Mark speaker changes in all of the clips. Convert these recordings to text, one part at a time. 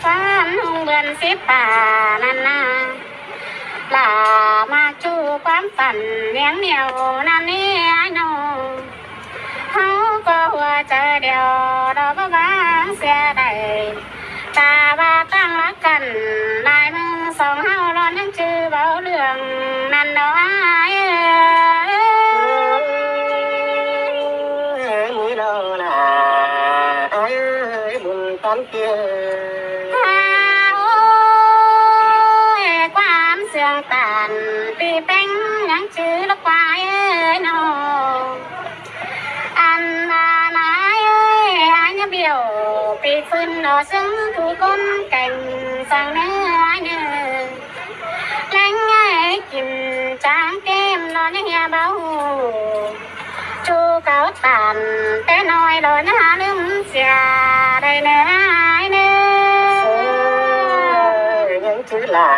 Speaker 1: สานหงเบือนสิบป่านันนาลามาจูความฝันเลี้ยงเหนียวนั่นนี่ไอ้น้องเขาก็หัวใจเดียวดอกบ้างเสียใดตาว่าตั้งรักกันลายมือสองเฮาร้อนยังชื่อเบาเรื่องนั่นเนาะ
Speaker 2: มือเราล่ะไอ้บุญตันเกีย
Speaker 1: ความเสื่องตานปีเป็นยังชื่อละควายเนาะอันนาหนายอันเบี้ยวปีฟื้นเนาะซึ่งถูกคนแก่งสั่งเนื้อเนื้อแรงไงกินจางเกมนอนยังเหี่ยเบาจูเก่าตานแต่น้อยโดนหาลืมเสียได้เนื้อเนื้อ
Speaker 2: ยังถือลา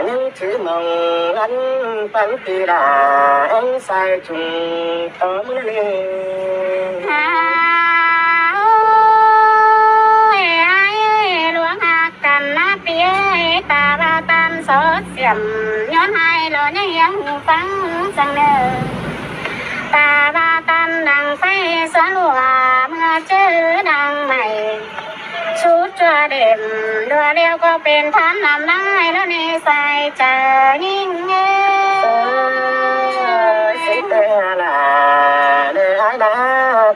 Speaker 2: ยังถือมองอันปันตีลาอันใส่จุงต่อมือเลี้ย
Speaker 1: หลวงหากันนะเปียตาบาตันสดเสียมย้อนให้หล่อยังฟังสังเนอตาบาตันดังไฟสลัวเมื่อเจอดังใหม่ชุดจะเด่มดัวเดียวก็เป็นฐานลำได้แล้วในใส่เจอยิ่งเง
Speaker 2: ยสิเตลาเดือดา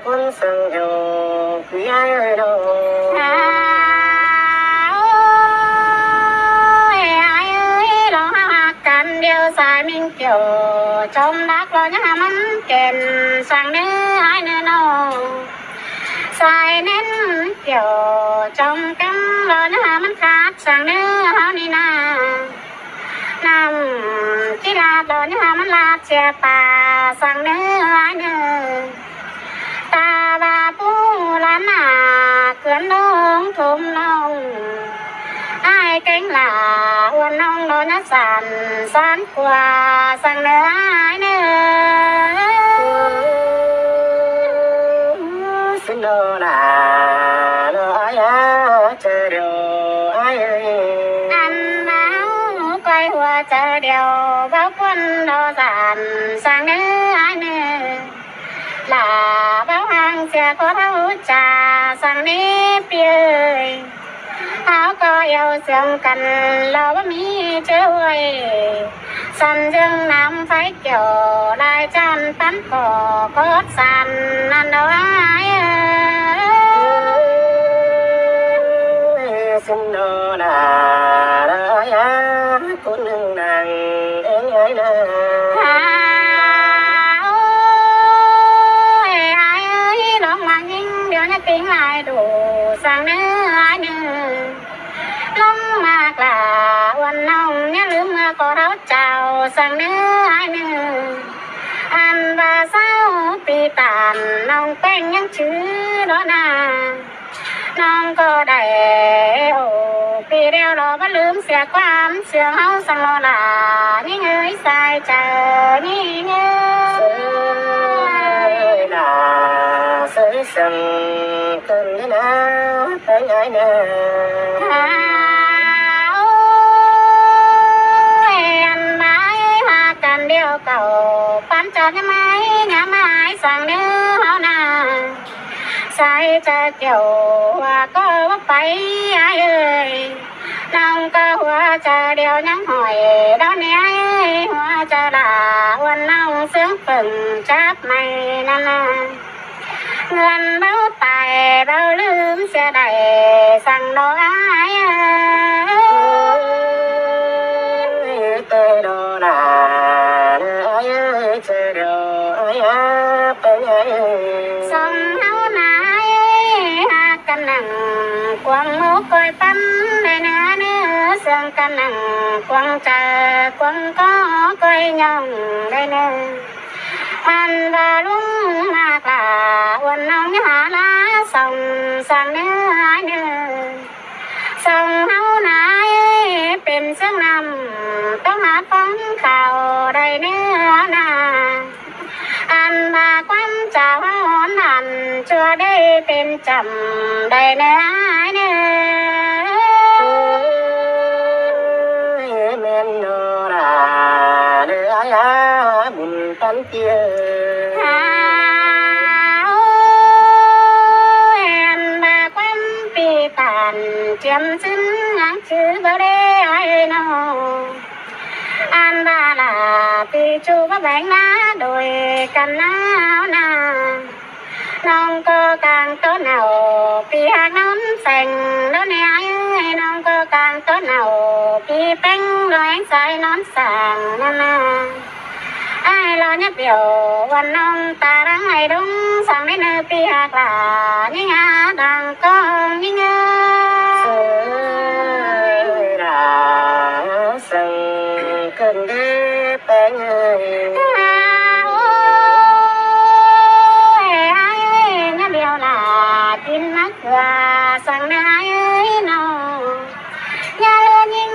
Speaker 2: คนสังอยู่คือไอ้ดอก
Speaker 1: เดียวสายมิงเกี่ยวจมรักเราเนี่ยมันเก่นสั่งเนื้อไอ้เนื้อนองสายเน้นเกี่ยวจมกันเราเนี่ยมันขาดสั่งเนื้อเฮานี่นาน้ำที่ลาดเราเนี่ยมันลาดเสียป่าสั่งเนื้อไอ้เนื้อตาบาปูล้านหนาเกลือนน้องทุ่มน้องไอ้เก่งหลาวันน้องโดนสั่นสันกว่าสั่งเนื้อเนื้อ
Speaker 2: สิโนลาโนไอ้เจอเดียวไอ้
Speaker 1: อันเมาไกลหัวเจอเดียวเบาคนโดนสั่นสั่งเนื้อเนื้อลาเบาห่างเสียก็เท่าจ่าสั่งนี้เปียเขาก็เยาเสียงกันเราว่ามีเจ้ยสันจึงนำไฟเกี่ยวลายจันปั้นก่อโคตรสันนั่นเอาไว้
Speaker 2: สิโนลาไอ้คนหนึ่งนางเอ็งไอ้เด้อ
Speaker 1: ลองมายิ่งเดี๋ยวนี้ติ้งลายดูสั่งเนื้อเนื้อลงมากล่าวันน้องเนี่ยลืมเมื่อก็เท้าเจ้าสั่งเนื้อเนื้ออันว่าเศร้าปีตานน้องแป้งยังชื่อรอนาน้องก็ได้โอ้ปีเดียวรอมาลืมเสียความเสียเฮาสั่งรอลานี่เงยสายเจอนี่เง
Speaker 2: ยลาเสียสั่งกันนะแต่ไงนะ
Speaker 1: เดียวเก่าปันจอดยังไงยังไม้สั่งเนื้อเฮานาใส่จะเกี่ยวว่าก็ว่าไปเอ้ยน้องก็หัวจะเดียวยังหอยดอนเนี้ยหัวจะลาวันน้องเสียงฝนจับไม่นั่นนะเงินเบาตายเบาลืมเสียใดสั่งดอกไอ้
Speaker 2: เตโดลาเจอเดียวไอ้เป็นไง
Speaker 1: ส่งเฮาหนายหากันนั่งกวางหมูกอยปั้นในเนื้อเนื้อเสื่องกันนั่งกวางเจอกวางก็กอยย่องได้เนื้ออันบาลุงมากล่าวันน้องหาลาส่งสั่งเนื้อเนื้อส่งเฮาหนายเป็นเสียงนำต้องหาฟังข่าวได้เนื้อนาอันมาความเจ้าหอนหันชัวได้เป็นจำได้เนื้อเนื้อ
Speaker 2: นเตีย
Speaker 1: มาความปีตานเจียมซึ้งหางชื่อบ่ได้ไอ้น้องอันบาลาปีจูบ่แบ่งมาโดยกันหนาวนาน้องก็กลางต้นเอาปีหักน้ำแสงแล้วเนี่ยน้องก็กลางต้นเอาปีแป้งรอยใส่นอนสั่งนาไอ้เราเนี่ยเปียววันน้องตารังไอ้ดงสั่งได้เนื้อปีหักหลานี่งาดังก็ยิ่ง
Speaker 2: เสือราสังเกินเด้แป้ง
Speaker 1: กินนักว่าสั่งได้น้องอย่าเลื่อนยิ่ง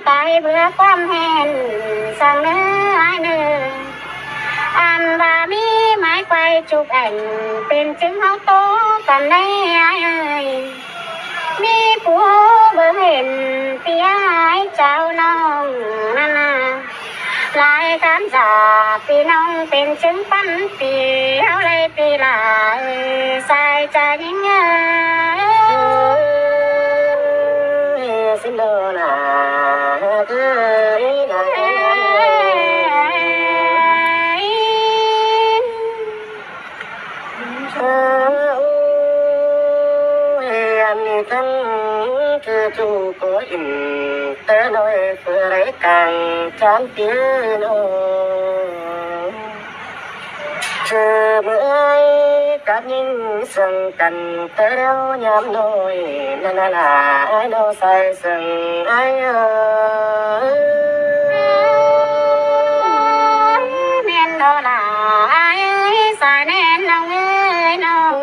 Speaker 1: ไปเบื่อความเห็นสั่งเนื้อเนื้ออันว่ามีไม้ไฟจุกแอ่งเป็นจึงเฮาโตกันได้มีผู้เบิ่งเห็นเปียเจ้าน้องนั่นหลายการจากพี่น้องเป็นจึงปันปีเฮาเลยปีหลายใส่ใจยิ่ง
Speaker 2: สิโนนาเอ้ยนาอันนี้ทั้งคือจูก็อิ่มแต่น้อยเพื่อไรกันจานเตียโนเธอเมื่อยกับยิ่งสั่งกันแต่เรายามน้อยนานาไอ้โนใส่สั่งไอ้
Speaker 1: เมียนโดลาไอ้สายแน่นน้องเอ้ยน้อง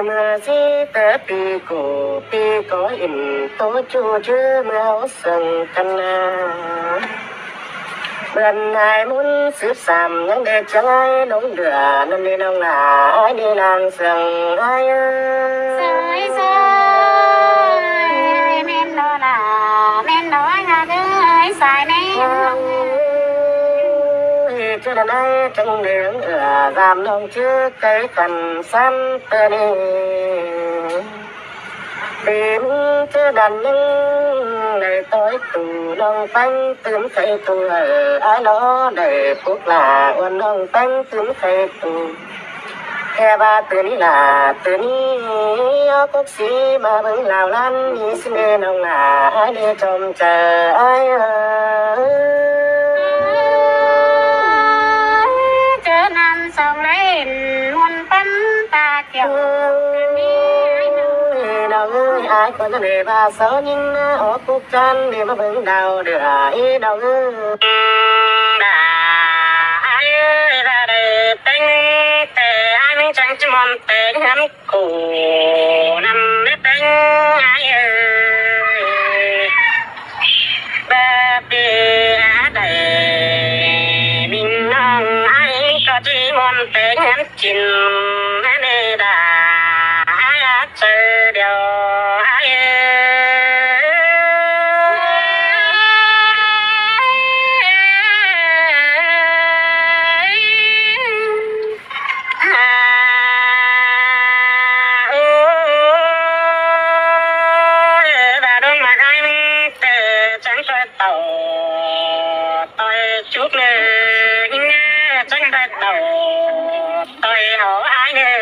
Speaker 2: เมื่อสิแต่ปีก็อิ่มโตจูชื่อเมื่อสั่งกันนาเมื่อนนายมุนสืบสามยังเด็กใจลงเดือนั่นนี่น้องหนาไอ้ดีนางสั่งไอ้
Speaker 1: สวยเมียนโดลาเมียนโดยหาเอ้ยสายแน่
Speaker 2: จะได้จังเหลืองรามน้องชื่อไก่กันซ้ำเตนี่ปีมจะดันนึงในต้อยตูน้องตั้งตื่นไข่ตัวไอ้ล้อได้พุกลาวันน้องตั้งตื่นไข่ตัวแค่ว่าตื่นนี่ล่ะตื่นนี่เอากุกสีมาเบิ่งเหล่านั้นมีเสน่ห์น้องหนาไอ้เดียจมเจอไอ้
Speaker 1: เจอนำสองเล่นมนปั้นตาเกี่ยว
Speaker 2: น้องเอ้ยไอ้คนจะเนบาสาวยิงนะออกปุกจันเดี๋ยวมาเบิ่งดาวเดือไอ้น้องเอ้ยด่าไอ้ด่าได้เต็งแต่ไอ้ไม่จังจะมองเต็งหันกูนำได้เต็งไอ้เอ้ยแบบเดียได้มินน้องไอ้ก็จะมองเต็งหันกินนั่นเองด่าเจอเดียวไอ้แบบดงมาไอ้แต่จังก็เต่าต่อยจุกเลยจังก็เต่าต่อยหัวไอ้เลย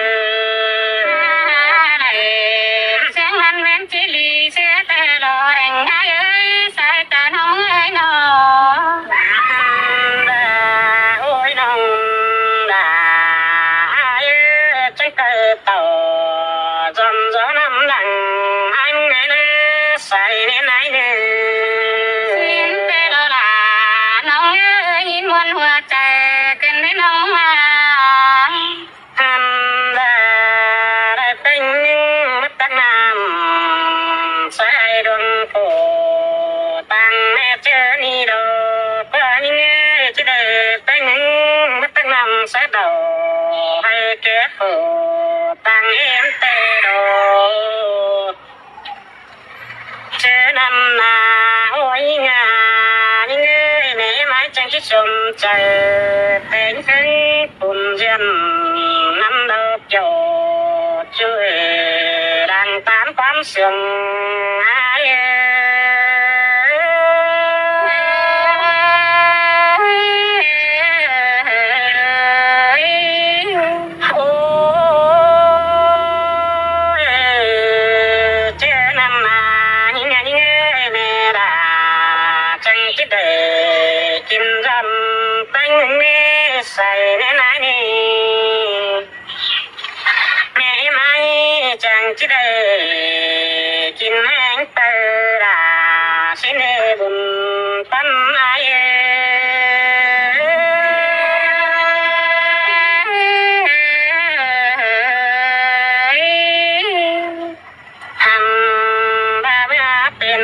Speaker 2: sẽ đầu hay kết phụ tăng em tê đồ chứ năm nào ôi nhà những người mẹ mãi chẳng ที่สมใจเป็นให้ปุ่นเย็นน้ำดอกโยช่วยดังตามความเสื่อมกินรำตั้งนี้ใส่ในไหนนี่แม่ไม่จังจะได้กินแห้งเตอราสิเนบุญตั้มไอทำบาปเป็น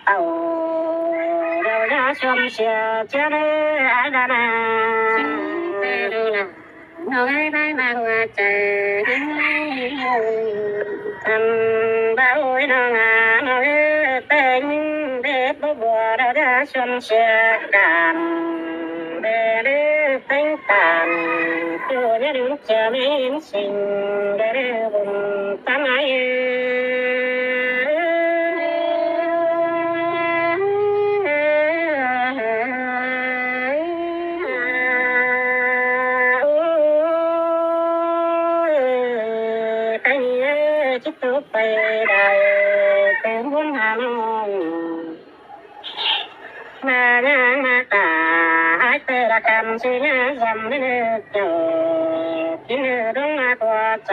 Speaker 2: เต่าเราจะชมเชียร์เจ้าเรืออาดานาเตดูนะน้อยได้มาหัวใจทำบ่าวน้องน้อยเป็นเด็กบัวเราจะชมเชียร์กันเดือดเป็นกันตัวเดือดจะไม่สิ่งเดือดบุญตั้งไงไปได้เป็นบุญหาน้องมาหน้ามาตาให้เตระคำชื่อจำไม่ได้เจอที่เนื้อดวงมาตัวใจ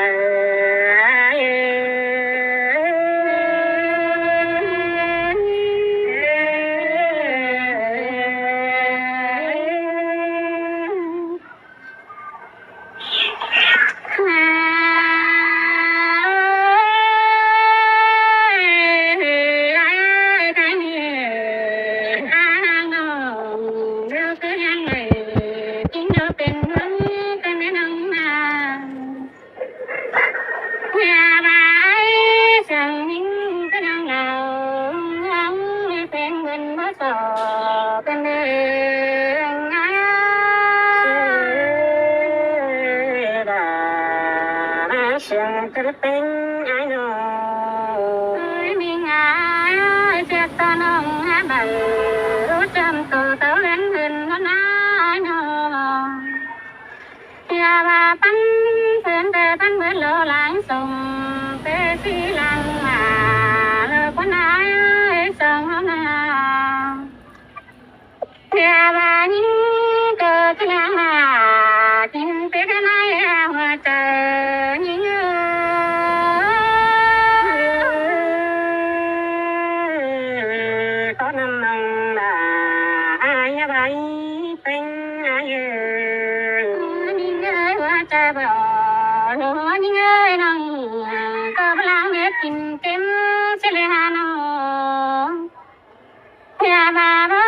Speaker 2: เสียงกระเป็นไอ้น้องมีงานเจ็บตาน้องหาบังรู้จำตัวเต้าเล่นขึ้นก็น้อยน้องอย่าว่าปั้นเพื่อนแต่ปั้นเหมือนโลหลังส่งเปสีหลังมาเลิกวันไหนส่งเขาหน้าอย่าว่ายิ่งเกิดขึ้นมากินไปแค่ไหนหัวใจกินเต็มเสียเลยฮะน้องอย่ามาบ่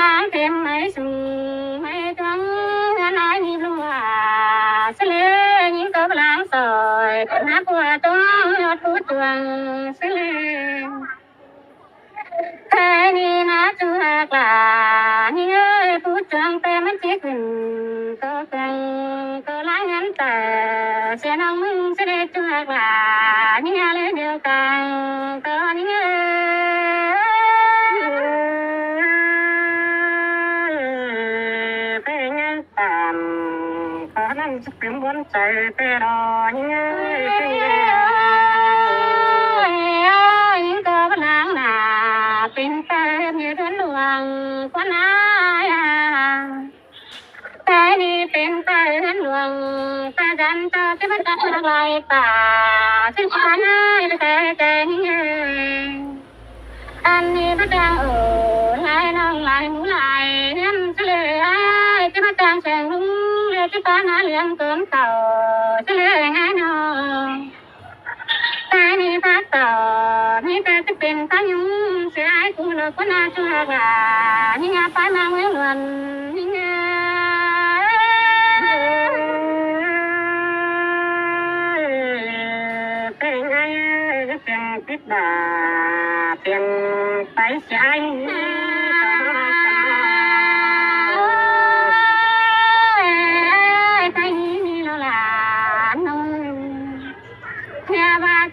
Speaker 2: ล้างเต็มไม่สูไม่ต้องอะไรมีรัวเสียเลยยิ่งก็ล้างซอยคนหาผัวต้องยอดผู้ตวงเสียเลยแค่นี้นะจูหักหลานี่เอ้ยผู้ตวงแต่มันจะขึ้นก็กังก็ล้างงั้นแต่เสียน้องมึงเสียเลยจูหักหลานี่อะไรเดียวกันก็นี่เอ้ยเป็นงั้นตามขอนั่งจะเป็นบนใจไปรอนี่เอ้ยเป็นงั้นยิ่งก็ล้างหน้าเป็นแฟนอยู่ทุนหลวงกว่าน้ายแต่นี่เป็นแฟนหลวงแต่ดันเจอที่มันตัดอะไรป่าซึ่งฉันไม่เคยเจออันนี้พระจังลายน้องลายหูลายน้ำเฉลย
Speaker 1: ปานาเหลืองเกินเก่าจะเลยหายนอตายนี่พักต่อนี่แต่จะเป็นพายุเสียให้กูเลิกก็น่าชั่วกว่านี่งาไปมาเมืองวันนี่งาเป็นไงจะเป็นติดดาเป็นไปเสีย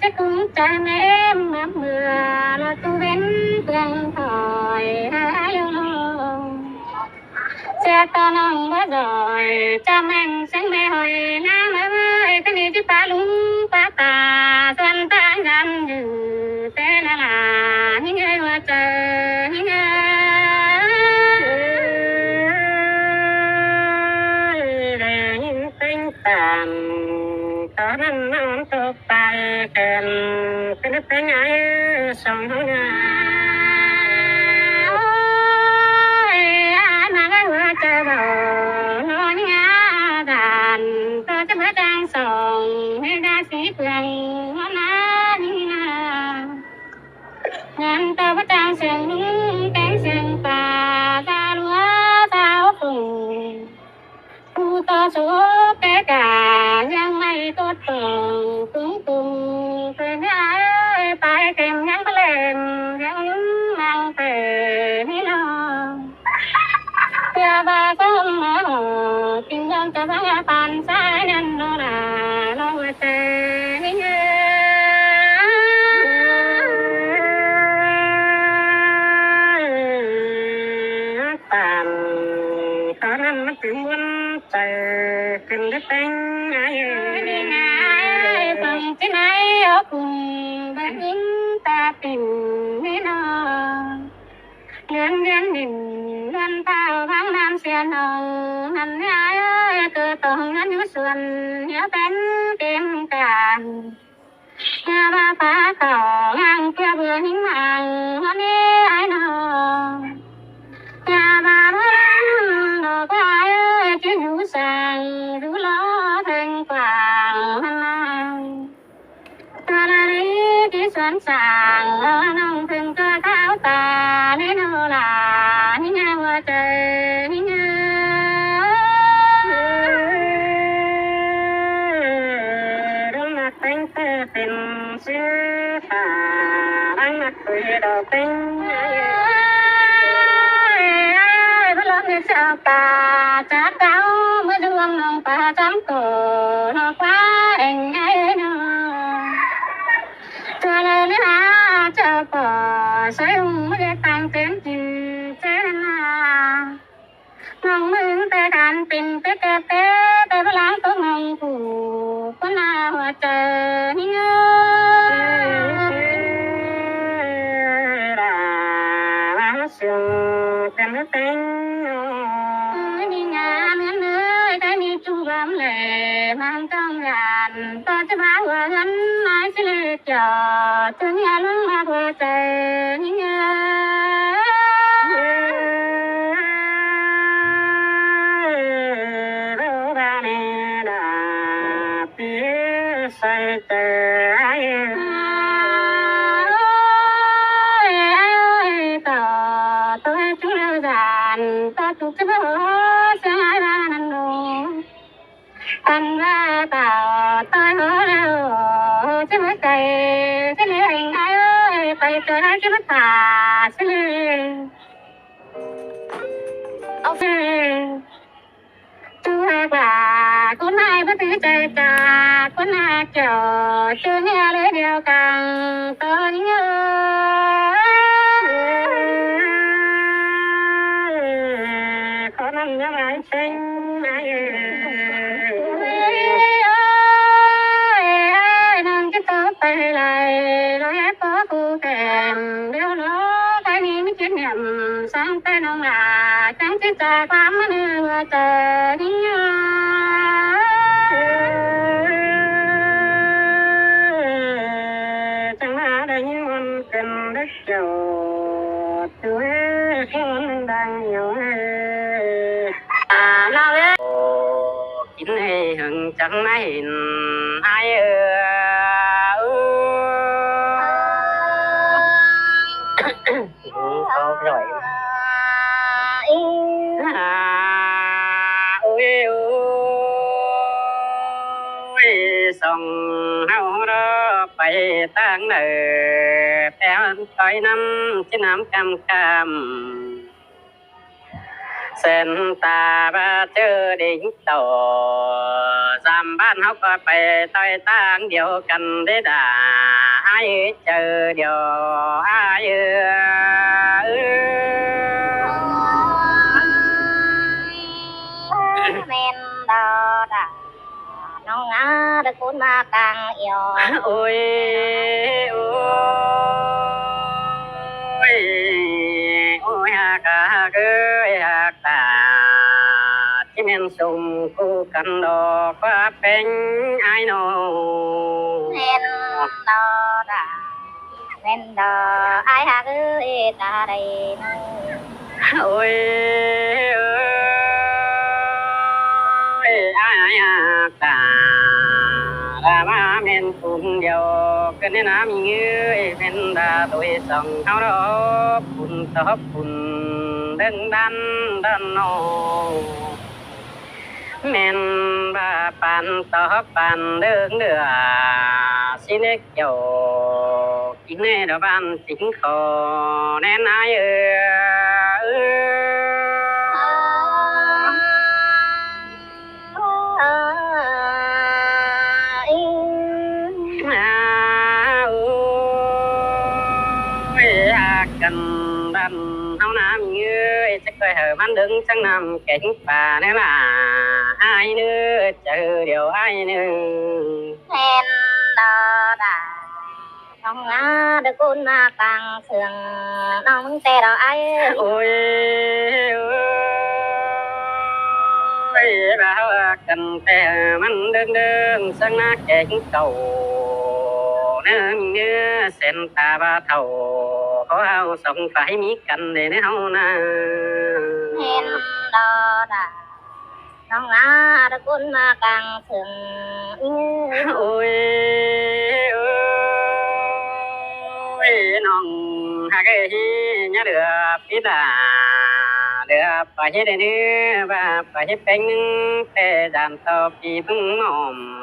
Speaker 1: จะกุ้งใจแม่มาเมื่อเราตู้เว้นเปลืองถอยหายลงเจ้าตอนน้องบ่ดอยจะแม่งเสียงแม่หอยน้ำเอ้ยตอนนี้จะปาลุงปาตาส่วนตากันอยู่แต่ละลาหิ้งเอ้ยว่าเจอหิ้งเอ้ยได้ยินเสียงตามตอนนั้นน้องตกไปกันเป็นไงสองหัวหน้ามาก็ว่าจะบอกน้องงาด่านตัวจะมาดังส่งให้ได้สีเปลืองหัวหน้านี่นะงั้นตัวประจังเสียงนุ่งแกงเสียงป่าตาลัวตาฝุ่นผู้ต่อสู้แก่กายังไม่ตัวตรงตุ้งเป็นไงไปเก็บยังไปเล่นยังนั่งเตะนี่น้องเพื่อบาสมมากินยังจะพยาปานสายนั่นโนราโนเตนี่เงตามตอนนั้นมันถึงวันใจขึ้นได้เป็นไงนี่ไงฟังที่ไหนคุณแบบยิ้มตาปิ่นนี่น้องเงินดินเงินเท่าพังน้ำเสียนองนั่นไงเกิดต้องเงินอยู่ส่วนเดี๋ยวเป็นเกมการเมื่อว่าฟ้าต่องานเพื่อเบื่อหิ้งมังวันนี้ไอ้น้องอย่ามาเมื่อดอกไม้ที่อยู่สั่งดูล้อแทงกว่างตาละนี้ที่สวนสั่งน้องถึงตัวเท้าตาเล่นโหลานี่ไงว่าเจอนี่ไงร้องนักแต่งเธอเป็นชื่อฟ้าร้องนักคุยดอกเป็นพลังเงินเจ้าป่าจับเต้าเมื่อดวงน้องป่าจำโตนอกฟ้าเองไงน้องเธอเลยนะเจ้าป่าใส่หุ่นไม่ได้ตั้งเต็มจินเจนาน้องมึงแต่การปิ่นแต่แต่พลังตัวน้องผู้คนหน้าหัวเจอนี่เงซึ่งเป็นเป็นนี่งานเงินเลยแต่มีจุ่มรำเลยมันต้องการต่อจะมาว่าเงินน้อยสิเลยจอดถึงงานลุงมาหัวใจนี่เงรู้บ้านน่ะปีใส่ใจta chúc cho bố sẽ ra năn đồ anh ra tao tôi hứa đâu chứ mất tay chứ lấy anh ai ơi tay tôi nói chứ mất thả chứ ok chú hai bà con hai bất cứ chạy cả con hai kiểu chưa nghe lấy điều càng tôi nhớยังไงเป็นไงน้องจะต่อไปเลยเราแยกตัวกูแก่เดี๋ยวน้องไปนี้ไม่คิดเนี่ยสร้างแต่น้องหลาจังจิตใจความมันเหนื่อยใจนี่จังหาได้ยินมันเป็นเด็กเจ้าตัวคนดังอยู่
Speaker 2: hay hừng chẳng mấy ai có rồi sông hao đó phải tăng nợ theo tới năm chín năm cam cam sen ta ba chữ đỉnh tổ giam ban học phải tới tăng điều cần để đà ai chờ điều ai
Speaker 1: men đò đà nó ngã được cuốn ma càng yêu
Speaker 2: ôi ôi ha cả cái ha cả chỉ men sum cu căn đò qua bên ai nô
Speaker 1: men đò đà men đò ai ha cứ ta đây
Speaker 2: ôi ai ha cả là ba men cùng điều cái nên làm như men đã tôi sống hao đó cùng tóc cùng đứng đan đan nô men ba pan tóc pan đứng đưa xin kiểu chính này đó ban chính khó nên ai cần đàn hao nam như chắc coi hở man đứng sang nằm cánh bà nên là ai nữa chờ điều ai nữa
Speaker 1: men đò đà trong ngã được cuốn ma càng sườn nóng xe đò ai
Speaker 2: ôi bà cần tè man đứng đứng sang na cánh cầu nên như sen ta ba thầu có ao sống phải mi cần để nó hao na
Speaker 1: men đò đà trong ngã được cuốn ma càng sườn
Speaker 2: ôi non hai cái nhớ được biết là được phải hết đấy nữa và phải hết bánh để giảm tàu bị bưng mỏm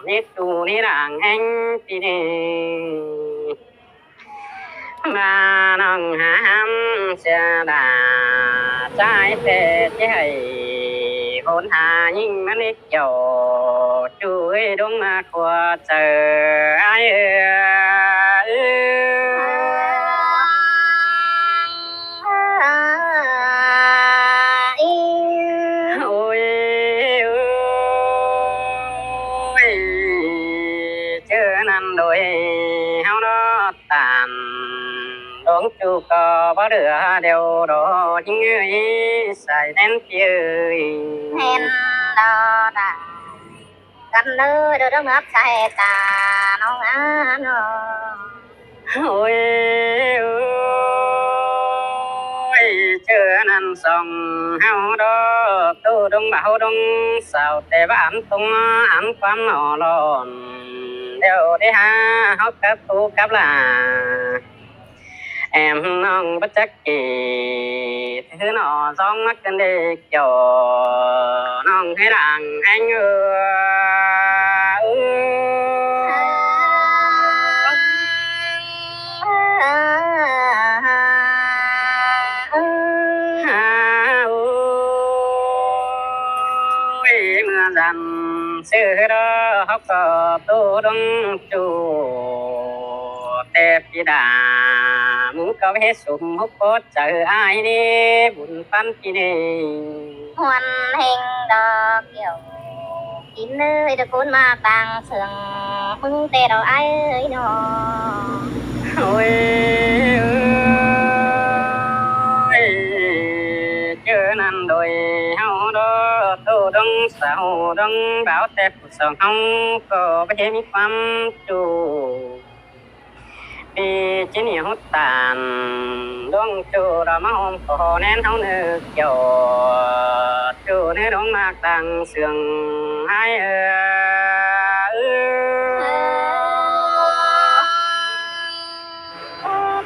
Speaker 2: nét tu nét làng anh thì đi mà non ham xe đà trái tê chế hay hôn hà nhưng mà nét dầu chuối đúng mà của chờ ai ôi chưa nằm đôi hao đó tàn đón chu có bao đứa đều đó những người xài đen chơi
Speaker 1: men đò đà gần nơi được đông ấp sai ta nó ngã nó
Speaker 2: ôi chưa nằm sòng hao đó tu đông bảo đông sao tê bán tung ăn quắm họ lòn đều đi ha hóc cấp tu cấp là em non bất chắc kỳ thứ nọ gió mắt cần đi kiểu non thấy rằng anh mưa dần xưa đó hóc tu đông chu tép đi đà muốn có hết sum hút cốt chờ ai đi buồn phân chi đi
Speaker 1: hoàn hình đò kiểu kín nơi được cuốn ma càng sườn mưng tê đò ai ơi nó
Speaker 2: ôi chưa nằm đôi hao đó tu đông sao đông bảo tép cuộc sống không có bé mi quăm chu vì chỉ nhiều hút tàn đông chu đó mà hôm có nên không được kiểu chủ nơi đống mạc đằng sườn hai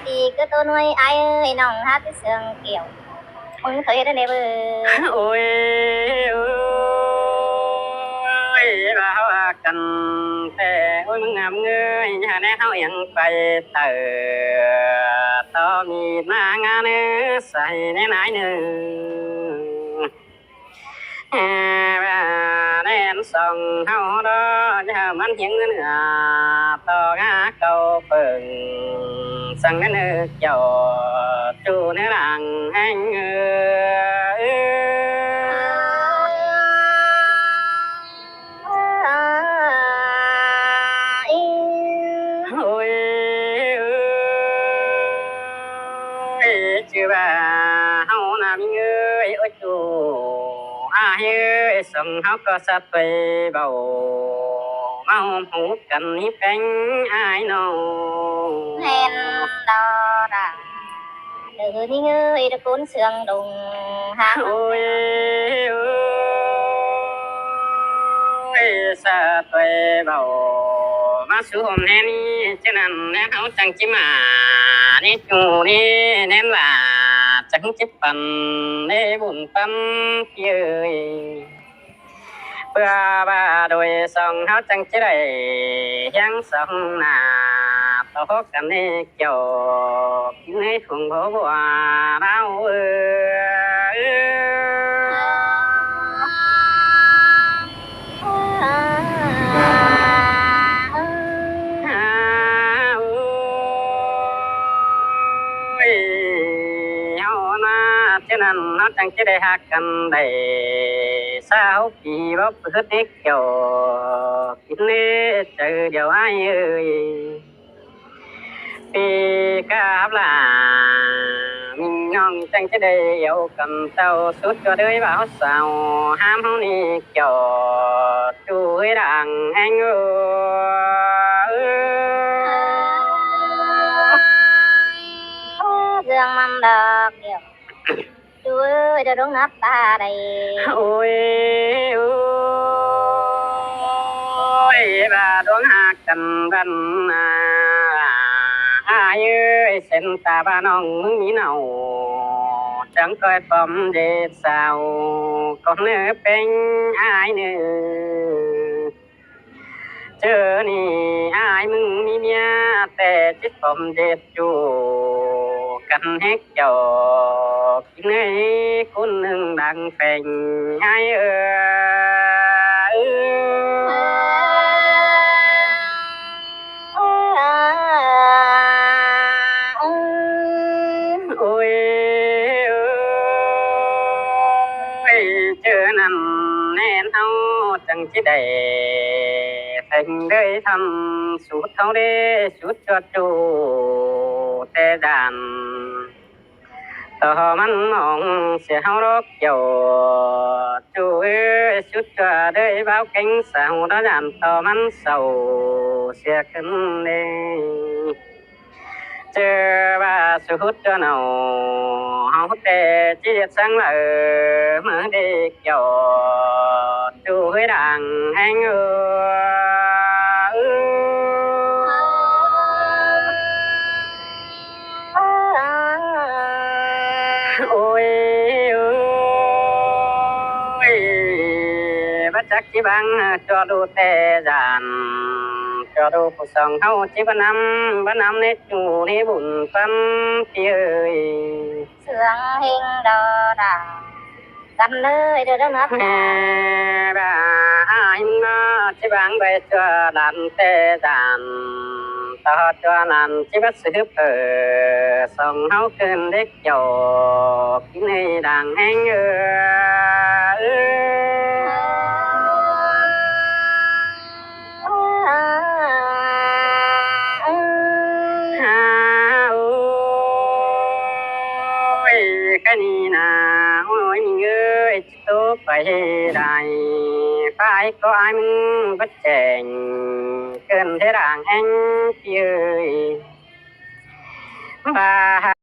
Speaker 1: thì cứ tôi nuôi ai ơi nòng hát cái sườn kiểu mừng thời đó nè bơ
Speaker 2: ôi ôi bảo cần thế ôi mừng ngắm người nhà nè hao yên quay tờ to mi na ngã nè say nè nái nè đen sông hao đó giờ mình hiện nữa to ngã cầu phường sang đến nước chầu chu nè làng anh ôi chưa bà hao nam người ôi chu ai ơi sông hao có sát về bầu mau hút cần hiếp cánh ai nô
Speaker 1: hèn đò đà đừng đi người đã cuốn sườn đùng hàng
Speaker 2: ôi ôi sát về bầu má sú hôm nay cho nên nén hao chẳng chỉ mà đi chu đi nên là chẳng chấp phần để buồn tâm chơi ba đôi sông háo chẳng chỉ đầy giang sông nà tổ cảnh đi chiều kiếm ấy thuồng bố bùa đau cho nên nó chẳng chỉ để hát cần đầy sao kỳ bóp hết hết kiểu kín nê chờ điều ai ơi vì cả là mình ngon chẳng chỉ để yêu cầm tàu suốt cho đời bảo sao ham hông đi kiểu chú ấy đàn anh
Speaker 1: dương mâm đọc kiểu chú ơi đã đúng ngắp ta đây
Speaker 2: ôi ôi bà đón hạ cần văn ai ơi xem ta ba non mừng ní nào chẳng coi phẩm để sao còn nữa bên ai nữa chờ ni ai mừng ní nhaแต่chiếc phẩm để chủ cần hết cho nơi con nương đang phèn ai ôi chưa nằm nên thâu chẳng chỉ để thành đời thầm suốt thâu đê suốt cho chủ tê đàn tờ mắn mong sẽ hao đốc dầu chú ơi chút cho đời báo cánh sao đã giảm tờ mắn sầu sẽ cân đi chưa ba sự hút cho nào hao hút tê chỉ biết sáng là mở đi dầu chú ơi đàn anh ôi bất chắc chỉ bằng cho đủ tê giàn cho đủ cuộc sống hậu chỉ có năm nét chủ đi bùn tâm ơi
Speaker 1: sương hình đò đà cầm nơi đưa đó ngắp
Speaker 2: bà anh chỉ bằng về cho đàn tê giàn ta cho làm chỉ bắt sự ở sông háo cơn đếch dầu cái này đàn anh cái này là ôi mình ơi tốt phải đài phải có ai mình bất chèn cơn thế đàn anh ơi ba